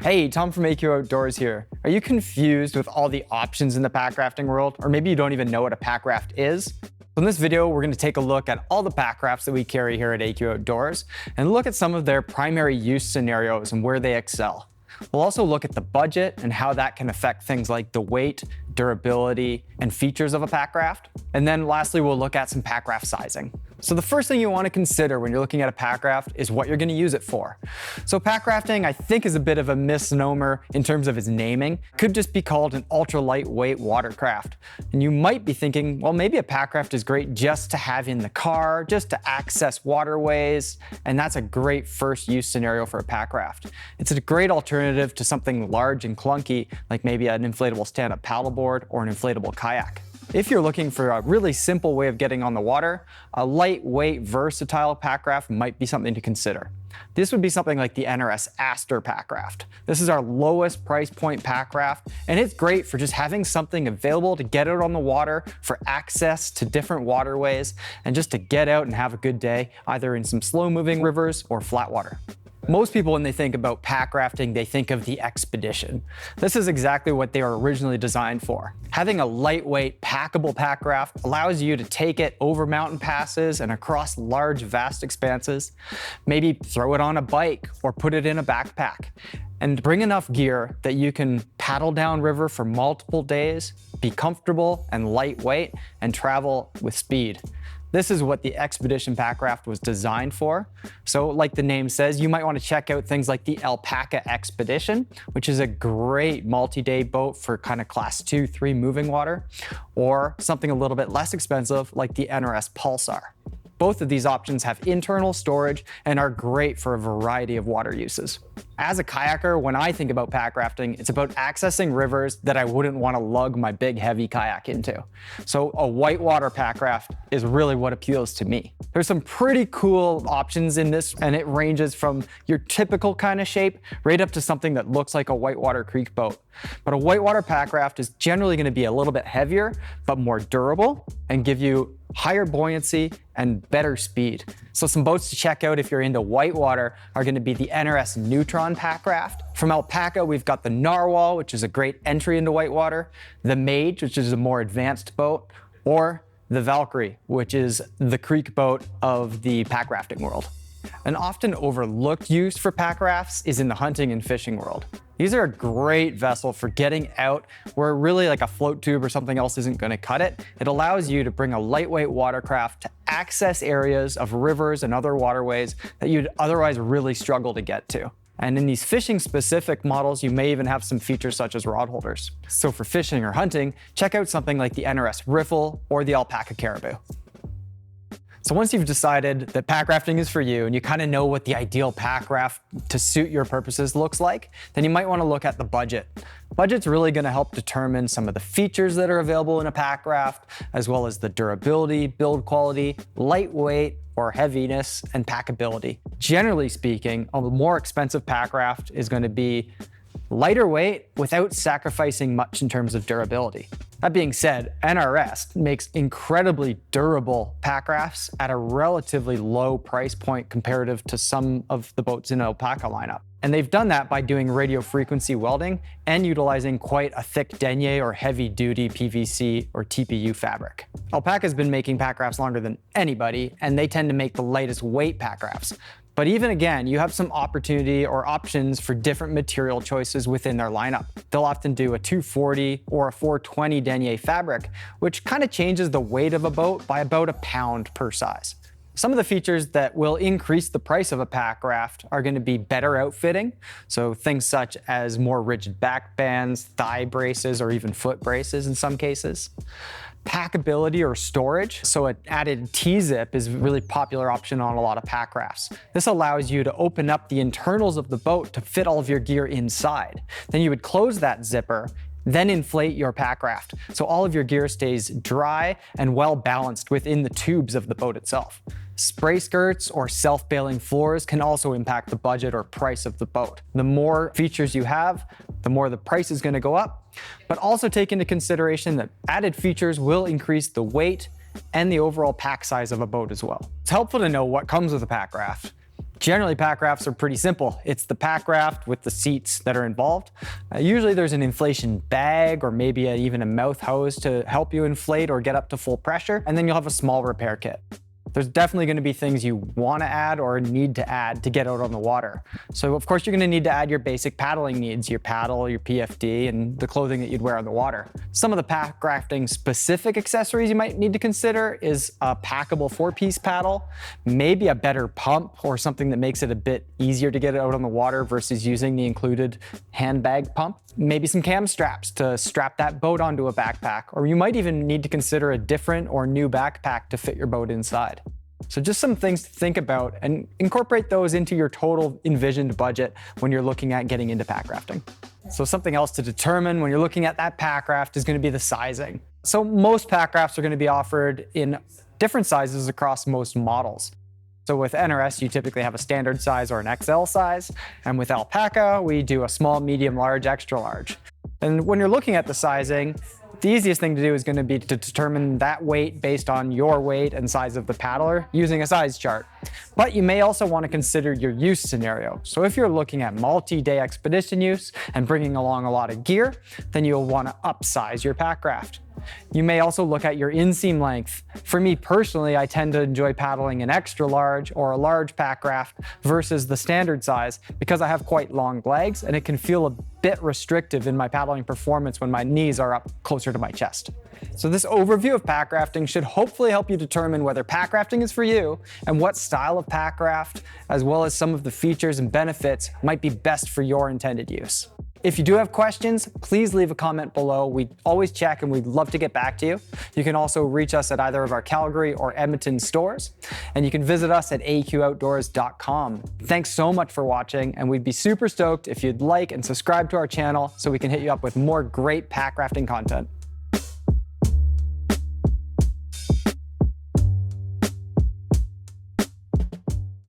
Hey, Tom from AQ Outdoors here. Are you confused with all the options in the pack rafting world? Or maybe you don't even know what a pack raft is? In this video, we're going to take a look at all the pack rafts that we carry here at AQ Outdoors and look at some of their primary use scenarios and where they excel. We'll also look at the budget and how that can affect things like the weight, durability, and features of a pack raft. And then lastly, we'll look at some pack raft sizing. So the first thing you want to consider when you're looking at a pack raft is what you're going to use it for. So pack rafting, I think, is a bit of a misnomer in terms of its naming. It could just be called an ultra lightweight watercraft. And you might be thinking, well, maybe a pack raft is great just to have in the car, just to access waterways. And that's a great first use scenario for a pack raft. It's a great alternative to something large and clunky, like maybe an inflatable stand-up paddleboard or an inflatable kayak. If you're looking for a really simple way of getting on the water, a lightweight, versatile pack raft might be something to consider. This would be something like the NRS Aster pack raft. This is our lowest price point pack raft, and it's great for just having something available to get out on the water, for access to different waterways, and just to get out and have a good day, either in some slow-moving rivers or flat water. Most people, when they think about pack rafting, they think of the Expedition. This is exactly what they were originally designed for. Having a lightweight, packable pack raft allows you to take it over mountain passes and across large, vast expanses. Maybe throw it on a bike or put it in a backpack. And bring enough gear that you can paddle down river for multiple days, be comfortable and lightweight, and travel with speed. This is what the Expedition pack raft was designed for. So like the name says, you might want to check out things like the Alpaca Expedition, which is a great multi-day boat for kind of class 2, 3 moving water, or something a little bit less expensive like the NRS Pulsar. Both of these options have internal storage and are great for a variety of water uses. As a kayaker, when I think about pack rafting, it's about accessing rivers that I wouldn't want to lug my big heavy kayak into. So a whitewater pack raft is really what appeals to me. There's some pretty cool options in this, and it ranges from your typical kind of shape right up to something that looks like a whitewater creek boat. But a whitewater pack raft is generally going to be a little bit heavier, but more durable and give you higher buoyancy and better speed. So some boats to check out if you're into whitewater are going to be the NRS Neutron pack raft. From Alpaca, we've got the Narwhal, which is a great entry into whitewater, the Mage, which is a more advanced boat, or the Valkyrie, which is the creek boat of the pack rafting world. An often overlooked use for pack rafts is in the hunting and fishing world. These are a great vessel for getting out where really like a float tube or something else isn't going to cut it. It allows you to bring a lightweight watercraft to access areas of rivers and other waterways that you'd otherwise really struggle to get to. And in these fishing specific models, you may even have some features such as rod holders. So for fishing or hunting, check out something like the NRS Riffle or the Alpaca Caribou. So once you've decided that pack rafting is for you and you kind of know what the ideal pack raft to suit your purposes looks like, then you might want to look at the budget. Budget's really going to help determine some of the features that are available in a pack raft, as well as the durability, build quality, lightweight or heaviness, and packability. Generally speaking, a more expensive pack raft is going to be lighter weight without sacrificing much in terms of durability. That being said, NRS makes incredibly durable pack rafts at a relatively low price point comparative to some of the boats in Alpaca lineup. And they've done that by doing radio frequency welding and utilizing quite a thick denier or heavy duty PVC or TPU fabric. Alpaca's been making pack rafts longer than anybody, and they tend to make the lightest weight pack rafts. But even again, you have some opportunity or options for different material choices within their lineup. They'll often do a 240 or a 420 denier fabric, which kind of changes the weight of a boat by about a pound per size. Some of the features that will increase the price of a pack raft are going to be better outfitting. So things such as more rigid back bands, thigh braces, or even foot braces in some cases. Packability or storage. So an added T-zip is a really popular option on a lot of pack rafts. This allows you to open up the internals of the boat to fit all of your gear inside. Then you would close that zipper, then inflate your pack raft. So all of your gear stays dry and well balanced within the tubes of the boat itself. Spray skirts or self-bailing floors can also impact the budget or price of the boat. The more features you have, the more the price is going to go up, but also take into consideration that added features will increase the weight and the overall pack size of a boat as well. It's helpful to know what comes with a pack raft. Generally, pack rafts are pretty simple. It's the pack raft with the seats that are involved. Usually there's an inflation bag or maybe even a mouth hose to help you inflate or get up to full pressure, and then you'll have a small repair kit. There's definitely going to be things you want to add or need to add to get out on the water. So of course you're going to need to add your basic paddling needs, your paddle, your PFD, and the clothing that you'd wear on the water. Some of the pack rafting specific accessories you might need to consider is a packable 4-piece paddle, maybe a better pump or something that makes it a bit easier to get it out on the water versus using the included handbag pump. Maybe some cam straps to strap that boat onto a backpack, or you might even need to consider a different or new backpack to fit your boat inside. So just some things to think about and incorporate those into your total envisioned budget when you're looking at getting into pack rafting. So something else to determine when you're looking at that pack raft is going to be the sizing. So most pack rafts are going to be offered in different sizes across most models. So with NRS, you typically have a standard size or an XL size. And with Alpaca, we do a small, medium, large, extra large. And when you're looking at the sizing, the easiest thing to do is going to be to determine that weight based on your weight and size of the paddler using a size chart. But you may also want to consider your use scenario. So if you're looking at multi-day expedition use and bringing along a lot of gear, then you'll want to upsize your pack raft. You may also look at your inseam length. For me personally, I tend to enjoy paddling an extra large or a large pack raft versus the standard size because I have quite long legs and it can feel a bit restrictive in my paddling performance when my knees are up closer to my chest. So this overview of pack rafting should hopefully help you determine whether pack rafting is for you and what style of pack raft, as well as some of the features and benefits, might be best for your intended use. If you do have questions, please leave a comment below. We always check and we'd love to get back to you. You can also reach us at either of our Calgary or Edmonton stores, and you can visit us at aqoutdoors.com. Thanks so much for watching, and we'd be super stoked if you'd like and subscribe to our channel so we can hit you up with more great pack rafting content.